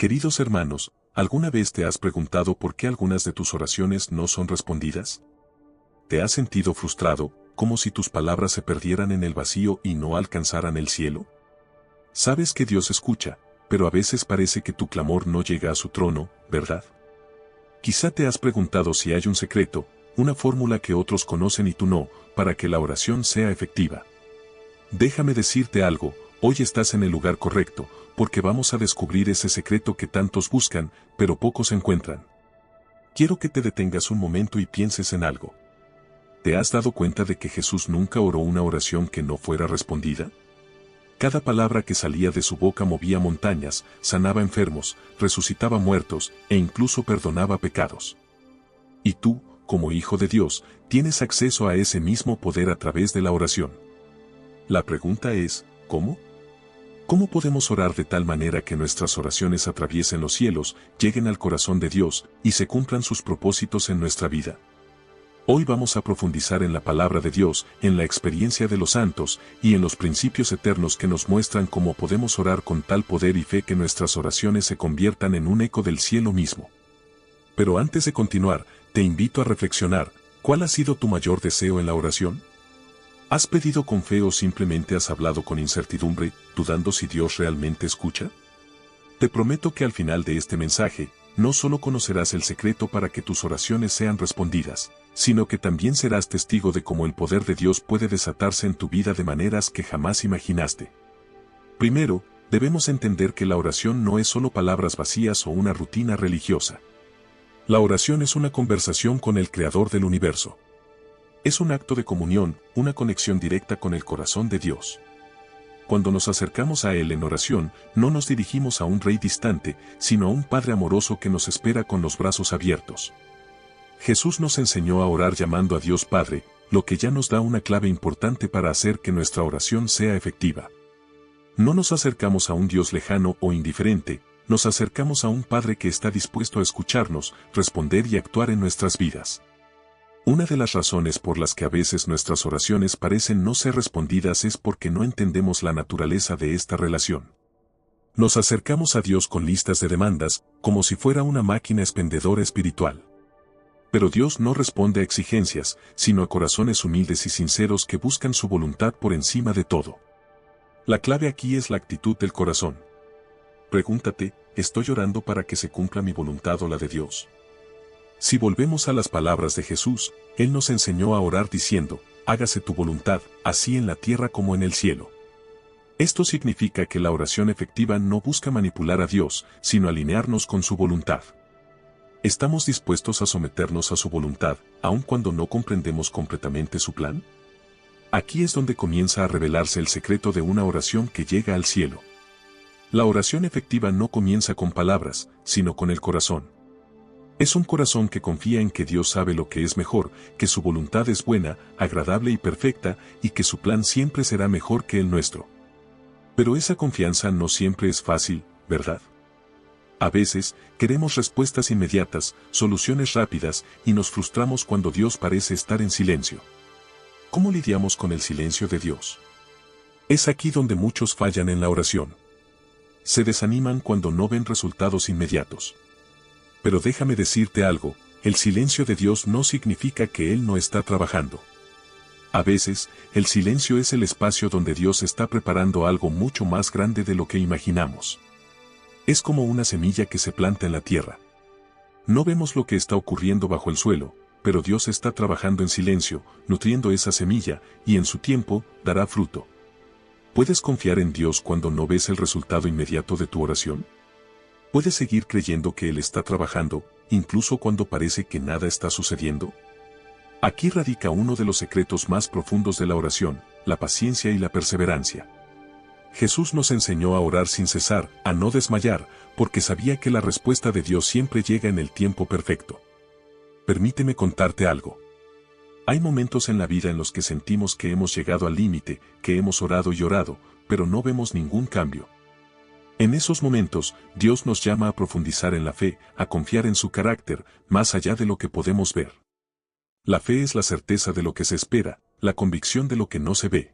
Queridos hermanos, ¿alguna vez te has preguntado por qué algunas de tus oraciones no son respondidas? ¿Te has sentido frustrado, como si tus palabras se perdieran en el vacío y no alcanzaran el cielo? Sabes que Dios escucha, pero a veces parece que tu clamor no llega a su trono, ¿verdad? Quizá te has preguntado si hay un secreto, una fórmula que otros conocen y tú no, para que la oración sea efectiva. Déjame decirte algo, hoy estás en el lugar correcto, porque vamos a descubrir ese secreto que tantos buscan, pero pocos encuentran. Quiero que te detengas un momento y pienses en algo. ¿Te has dado cuenta de que Jesús nunca oró una oración que no fuera respondida? Cada palabra que salía de su boca movía montañas, sanaba enfermos, resucitaba muertos e incluso perdonaba pecados. Y tú, como hijo de Dios, tienes acceso a ese mismo poder a través de la oración. La pregunta es, ¿cómo? ¿Cómo podemos orar de tal manera que nuestras oraciones atraviesen los cielos, lleguen al corazón de Dios y se cumplan sus propósitos en nuestra vida? Hoy vamos a profundizar en la palabra de Dios, en la experiencia de los santos y en los principios eternos que nos muestran cómo podemos orar con tal poder y fe que nuestras oraciones se conviertan en un eco del cielo mismo. Pero antes de continuar, te invito a reflexionar, ¿cuál ha sido tu mayor deseo en la oración? ¿Has pedido con fe o simplemente has hablado con incertidumbre, dudando si Dios realmente escucha? Te prometo que al final de este mensaje, no solo conocerás el secreto para que tus oraciones sean respondidas, sino que también serás testigo de cómo el poder de Dios puede desatarse en tu vida de maneras que jamás imaginaste. Primero, debemos entender que la oración no es solo palabras vacías o una rutina religiosa. La oración es una conversación con el Creador del universo. Es un acto de comunión, una conexión directa con el corazón de Dios. Cuando nos acercamos a Él en oración, no nos dirigimos a un rey distante, sino a un Padre amoroso que nos espera con los brazos abiertos. Jesús nos enseñó a orar llamando a Dios Padre, lo que ya nos da una clave importante para hacer que nuestra oración sea efectiva. No nos acercamos a un Dios lejano o indiferente, nos acercamos a un Padre que está dispuesto a escucharnos, responder y actuar en nuestras vidas. Una de las razones por las que a veces nuestras oraciones parecen no ser respondidas es porque no entendemos la naturaleza de esta relación. Nos acercamos a Dios con listas de demandas, como si fuera una máquina expendedora espiritual. Pero Dios no responde a exigencias, sino a corazones humildes y sinceros que buscan su voluntad por encima de todo. La clave aquí es la actitud del corazón. Pregúntate, ¿estoy orando para que se cumpla mi voluntad o la de Dios? Si volvemos a las palabras de Jesús, Él nos enseñó a orar diciendo, hágase tu voluntad, así en la tierra como en el cielo. Esto significa que la oración efectiva no busca manipular a Dios, sino alinearnos con su voluntad. ¿Estamos dispuestos a someternos a su voluntad, aun cuando no comprendemos completamente su plan? Aquí es donde comienza a revelarse el secreto de una oración que llega al cielo. La oración efectiva no comienza con palabras, sino con el corazón. Es un corazón que confía en que Dios sabe lo que es mejor, que su voluntad es buena, agradable y perfecta, y que su plan siempre será mejor que el nuestro. Pero esa confianza no siempre es fácil, ¿verdad? A veces, queremos respuestas inmediatas, soluciones rápidas, y nos frustramos cuando Dios parece estar en silencio. ¿Cómo lidiamos con el silencio de Dios? Es aquí donde muchos fallan en la oración. Se desaniman cuando no ven resultados inmediatos. Pero déjame decirte algo, el silencio de Dios no significa que Él no está trabajando. A veces, el silencio es el espacio donde Dios está preparando algo mucho más grande de lo que imaginamos. Es como una semilla que se planta en la tierra. No vemos lo que está ocurriendo bajo el suelo, pero Dios está trabajando en silencio, nutriendo esa semilla, y en su tiempo, dará fruto. ¿Puedes confiar en Dios cuando no ves el resultado inmediato de tu oración? ¿Puedes seguir creyendo que Él está trabajando, incluso cuando parece que nada está sucediendo? Aquí radica uno de los secretos más profundos de la oración, la paciencia y la perseverancia. Jesús nos enseñó a orar sin cesar, a no desmayar, porque sabía que la respuesta de Dios siempre llega en el tiempo perfecto. Permíteme contarte algo. Hay momentos en la vida en los que sentimos que hemos llegado al límite, que hemos orado y orado, pero no vemos ningún cambio. En esos momentos, Dios nos llama a profundizar en la fe, a confiar en su carácter, más allá de lo que podemos ver. La fe es la certeza de lo que se espera, la convicción de lo que no se ve.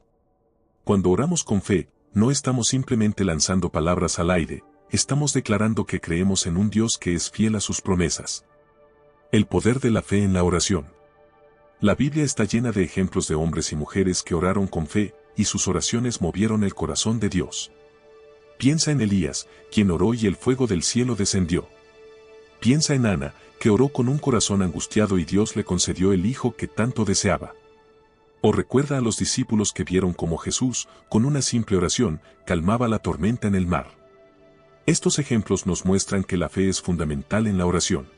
Cuando oramos con fe, no estamos simplemente lanzando palabras al aire, estamos declarando que creemos en un Dios que es fiel a sus promesas. El poder de la fe en la oración. La Biblia está llena de ejemplos de hombres y mujeres que oraron con fe, y sus oraciones movieron el corazón de Dios. Piensa en Elías, quien oró y el fuego del cielo descendió. Piensa en Ana, que oró con un corazón angustiado y Dios le concedió el hijo que tanto deseaba. O recuerda a los discípulos que vieron cómo Jesús, con una simple oración, calmaba la tormenta en el mar. Estos ejemplos nos muestran que la fe es fundamental en la oración.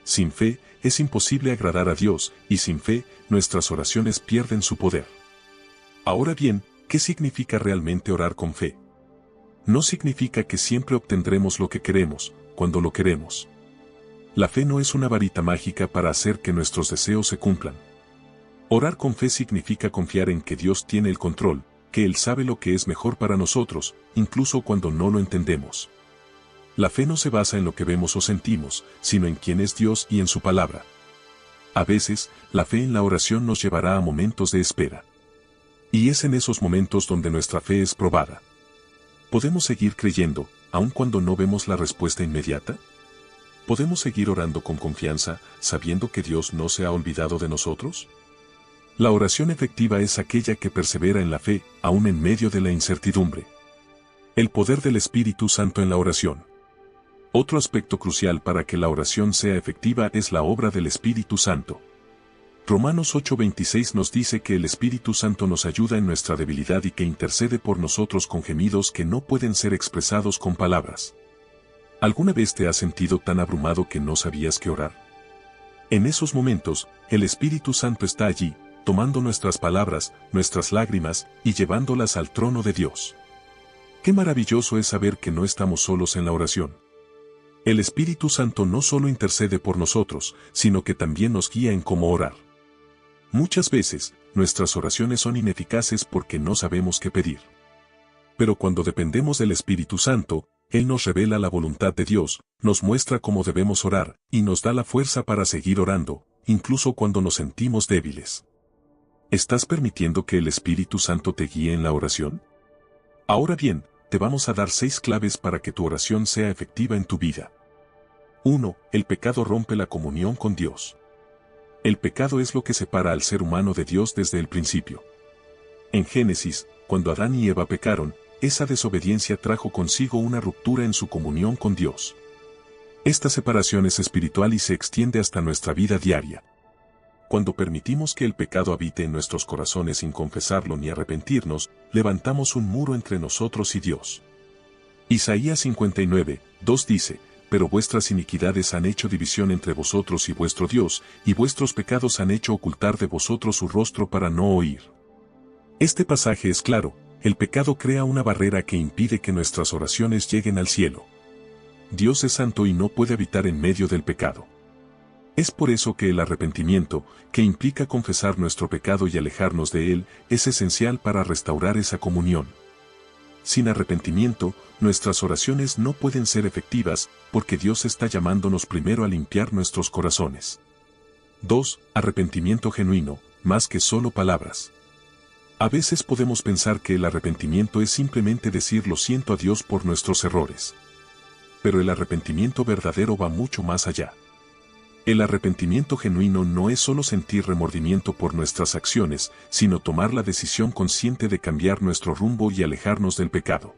Sin fe, es imposible agradar a Dios, y sin fe, nuestras oraciones pierden su poder. Ahora bien, ¿qué significa realmente orar con fe? No significa que siempre obtendremos lo que queremos, cuando lo queremos. La fe no es una varita mágica para hacer que nuestros deseos se cumplan. Orar con fe significa confiar en que Dios tiene el control, que Él sabe lo que es mejor para nosotros, incluso cuando no lo entendemos. La fe no se basa en lo que vemos o sentimos, sino en quién es Dios y en su palabra. A veces, la fe en la oración nos llevará a momentos de espera. Y es en esos momentos donde nuestra fe es probada. ¿Podemos seguir creyendo, aun cuando no vemos la respuesta inmediata? ¿Podemos seguir orando con confianza, sabiendo que Dios no se ha olvidado de nosotros? La oración efectiva es aquella que persevera en la fe, aun en medio de la incertidumbre. El poder del Espíritu Santo en la oración. Otro aspecto crucial para que la oración sea efectiva es la obra del Espíritu Santo. Romanos 8:26 nos dice que el Espíritu Santo nos ayuda en nuestra debilidad y que intercede por nosotros con gemidos que no pueden ser expresados con palabras. ¿Alguna vez te has sentido tan abrumado que no sabías qué orar? En esos momentos, el Espíritu Santo está allí, tomando nuestras palabras, nuestras lágrimas, y llevándolas al trono de Dios. Qué maravilloso es saber que no estamos solos en la oración. El Espíritu Santo no solo intercede por nosotros, sino que también nos guía en cómo orar. Muchas veces, nuestras oraciones son ineficaces porque no sabemos qué pedir. Pero cuando dependemos del Espíritu Santo, Él nos revela la voluntad de Dios, nos muestra cómo debemos orar, y nos da la fuerza para seguir orando, incluso cuando nos sentimos débiles. ¿Estás permitiendo que el Espíritu Santo te guíe en la oración? Ahora bien, te vamos a dar 6 claves para que tu oración sea efectiva en tu vida. 1. El pecado rompe la comunión con Dios. El pecado es lo que separa al ser humano de Dios desde el principio. En Génesis, cuando Adán y Eva pecaron, esa desobediencia trajo consigo una ruptura en su comunión con Dios. Esta separación es espiritual y se extiende hasta nuestra vida diaria. Cuando permitimos que el pecado habite en nuestros corazones sin confesarlo ni arrepentirnos, levantamos un muro entre nosotros y Dios. Isaías 59:2 dice: pero vuestras iniquidades han hecho división entre vosotros y vuestro Dios, y vuestros pecados han hecho ocultar de vosotros su rostro para no oír. Este pasaje es claro, el pecado crea una barrera que impide que nuestras oraciones lleguen al cielo. Dios es santo y no puede habitar en medio del pecado. Es por eso que el arrepentimiento, que implica confesar nuestro pecado y alejarnos de él, es esencial para restaurar esa comunión. Sin arrepentimiento, nuestras oraciones no pueden ser efectivas, porque Dios está llamándonos primero a limpiar nuestros corazones. 2. Arrepentimiento genuino, más que solo palabras. A veces podemos pensar que el arrepentimiento es simplemente decir lo siento a Dios por nuestros errores. Pero el arrepentimiento verdadero va mucho más allá. El arrepentimiento genuino no es solo sentir remordimiento por nuestras acciones, sino tomar la decisión consciente de cambiar nuestro rumbo y alejarnos del pecado.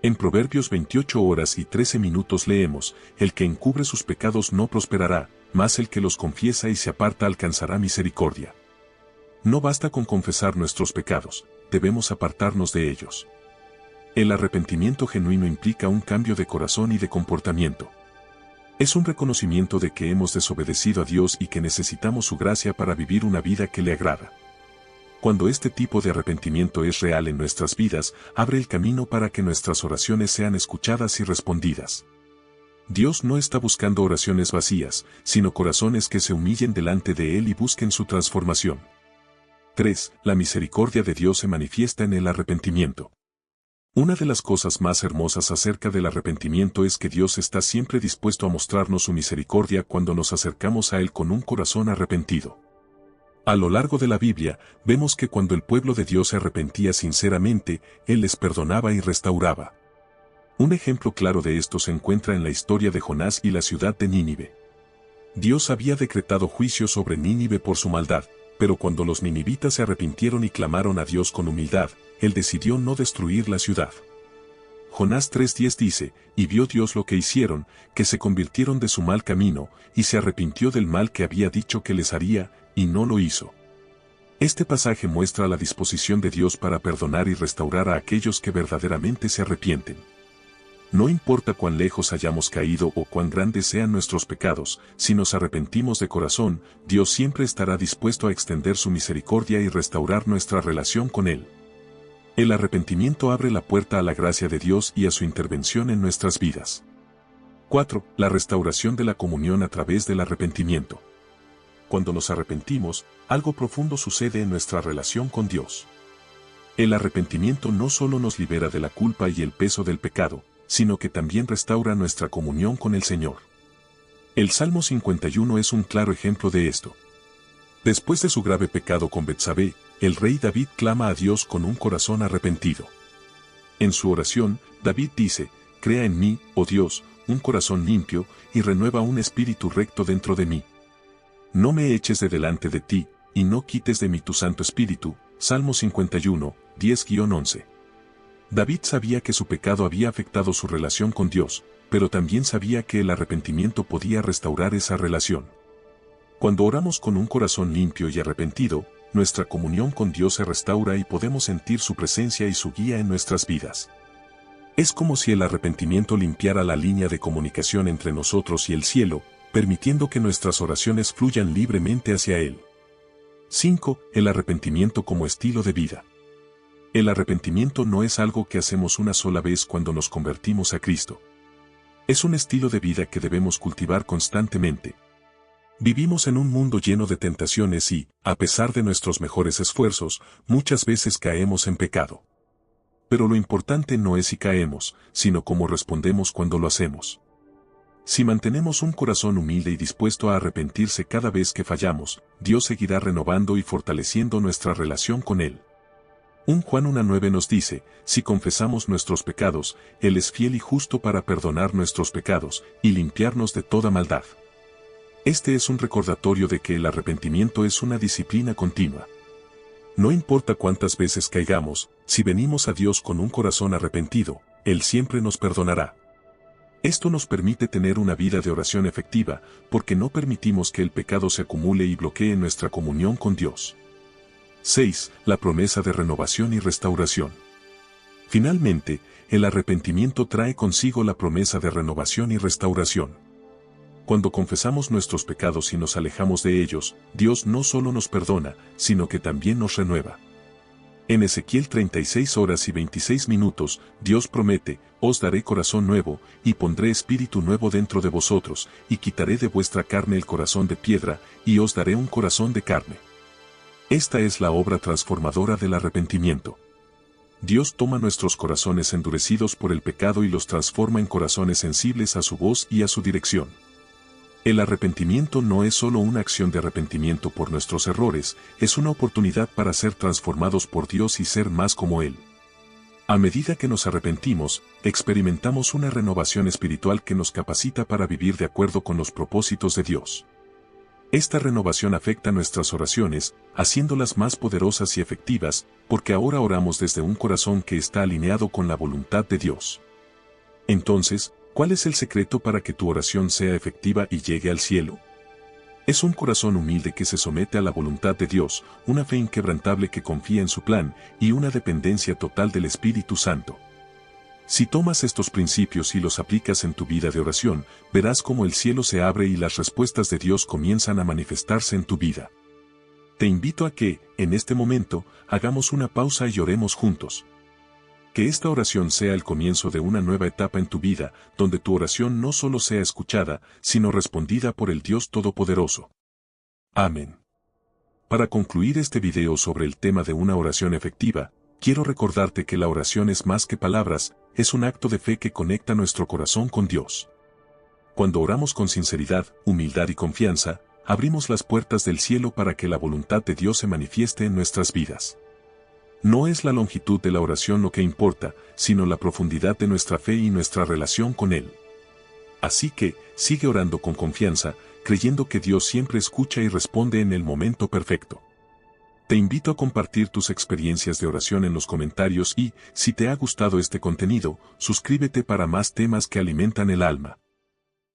En Proverbios 28:13 leemos: el que encubre sus pecados no prosperará, mas el que los confiesa y se aparta alcanzará misericordia. No basta con confesar nuestros pecados, debemos apartarnos de ellos. El arrepentimiento genuino implica un cambio de corazón y de comportamiento. Es un reconocimiento de que hemos desobedecido a Dios y que necesitamos su gracia para vivir una vida que le agrada. Cuando este tipo de arrepentimiento es real en nuestras vidas, abre el camino para que nuestras oraciones sean escuchadas y respondidas. Dios no está buscando oraciones vacías, sino corazones que se humillen delante de Él y busquen su transformación. 3. La misericordia de Dios se manifiesta en el arrepentimiento. Una de las cosas más hermosas acerca del arrepentimiento es que Dios está siempre dispuesto a mostrarnos su misericordia cuando nos acercamos a Él con un corazón arrepentido. A lo largo de la Biblia, vemos que cuando el pueblo de Dios se arrepentía sinceramente, Él les perdonaba y restauraba. Un ejemplo claro de esto se encuentra en la historia de Jonás y la ciudad de Nínive. Dios había decretado juicio sobre Nínive por su maldad, pero cuando los ninivitas se arrepintieron y clamaron a Dios con humildad, Él decidió no destruir la ciudad. Jonás 3:10 dice, y vio Dios lo que hicieron, que se convirtieron de su mal camino, y se arrepintió del mal que había dicho que les haría, y no lo hizo. Este pasaje muestra la disposición de Dios para perdonar y restaurar a aquellos que verdaderamente se arrepienten. No importa cuán lejos hayamos caído o cuán grandes sean nuestros pecados, si nos arrepentimos de corazón, Dios siempre estará dispuesto a extender su misericordia y restaurar nuestra relación con Él. El arrepentimiento abre la puerta a la gracia de Dios y a su intervención en nuestras vidas. 4. La restauración de la comunión a través del arrepentimiento. Cuando nos arrepentimos, algo profundo sucede en nuestra relación con Dios. El arrepentimiento no solo nos libera de la culpa y el peso del pecado, sino que también restaura nuestra comunión con el Señor. El Salmo 51 es un claro ejemplo de esto. Después de su grave pecado con Betsabé, el rey David clama a Dios con un corazón arrepentido. En su oración, David dice, «Crea en mí, oh Dios, un corazón limpio, y renueva un espíritu recto dentro de mí. No me eches de delante de ti, y no quites de mí tu Santo Espíritu». Salmo 51, 10-11. David sabía que su pecado había afectado su relación con Dios, pero también sabía que el arrepentimiento podía restaurar esa relación. Cuando oramos con un corazón limpio y arrepentido, nuestra comunión con Dios se restaura y podemos sentir su presencia y su guía en nuestras vidas. Es como si el arrepentimiento limpiara la línea de comunicación entre nosotros y el cielo, permitiendo que nuestras oraciones fluyan libremente hacia Él. 5. El arrepentimiento como estilo de vida. El arrepentimiento no es algo que hacemos una sola vez cuando nos convertimos a Cristo. Es un estilo de vida que debemos cultivar constantemente. Vivimos en un mundo lleno de tentaciones y, a pesar de nuestros mejores esfuerzos, muchas veces caemos en pecado. Pero lo importante no es si caemos, sino cómo respondemos cuando lo hacemos. Si mantenemos un corazón humilde y dispuesto a arrepentirse cada vez que fallamos, Dios seguirá renovando y fortaleciendo nuestra relación con Él. Juan 1:9 nos dice, si confesamos nuestros pecados, Él es fiel y justo para perdonar nuestros pecados y limpiarnos de toda maldad. Este es un recordatorio de que el arrepentimiento es una disciplina continua. No importa cuántas veces caigamos, si venimos a Dios con un corazón arrepentido, Él siempre nos perdonará. Esto nos permite tener una vida de oración efectiva, porque no permitimos que el pecado se acumule y bloquee nuestra comunión con Dios. 6. La promesa de renovación y restauración. Finalmente, el arrepentimiento trae consigo la promesa de renovación y restauración. Cuando confesamos nuestros pecados y nos alejamos de ellos, Dios no solo nos perdona, sino que también nos renueva. En Ezequiel 36:26, Dios promete, os daré corazón nuevo, y pondré espíritu nuevo dentro de vosotros, y quitaré de vuestra carne el corazón de piedra, y os daré un corazón de carne. Esta es la obra transformadora del arrepentimiento. Dios toma nuestros corazones endurecidos por el pecado y los transforma en corazones sensibles a su voz y a su dirección. El arrepentimiento no es solo una acción de arrepentimiento por nuestros errores, es una oportunidad para ser transformados por Dios y ser más como Él. A medida que nos arrepentimos, experimentamos una renovación espiritual que nos capacita para vivir de acuerdo con los propósitos de Dios. Esta renovación afecta nuestras oraciones, haciéndolas más poderosas y efectivas, porque ahora oramos desde un corazón que está alineado con la voluntad de Dios. Entonces, ¿cuál es el secreto para que tu oración sea efectiva y llegue al cielo? Es un corazón humilde que se somete a la voluntad de Dios, una fe inquebrantable que confía en su plan, y una dependencia total del Espíritu Santo. Si tomas estos principios y los aplicas en tu vida de oración, verás cómo el cielo se abre y las respuestas de Dios comienzan a manifestarse en tu vida. Te invito a que, en este momento, hagamos una pausa y oremos juntos. Que esta oración sea el comienzo de una nueva etapa en tu vida, donde tu oración no solo sea escuchada, sino respondida por el Dios Todopoderoso. Amén. Para concluir este video sobre el tema de una oración efectiva, quiero recordarte que la oración es más que palabras, es un acto de fe que conecta nuestro corazón con Dios. Cuando oramos con sinceridad, humildad y confianza, abrimos las puertas del cielo para que la voluntad de Dios se manifieste en nuestras vidas. No es la longitud de la oración lo que importa, sino la profundidad de nuestra fe y nuestra relación con Él. Así que, sigue orando con confianza, creyendo que Dios siempre escucha y responde en el momento perfecto. Te invito a compartir tus experiencias de oración en los comentarios y, si te ha gustado este contenido, suscríbete para más temas que alimentan el alma.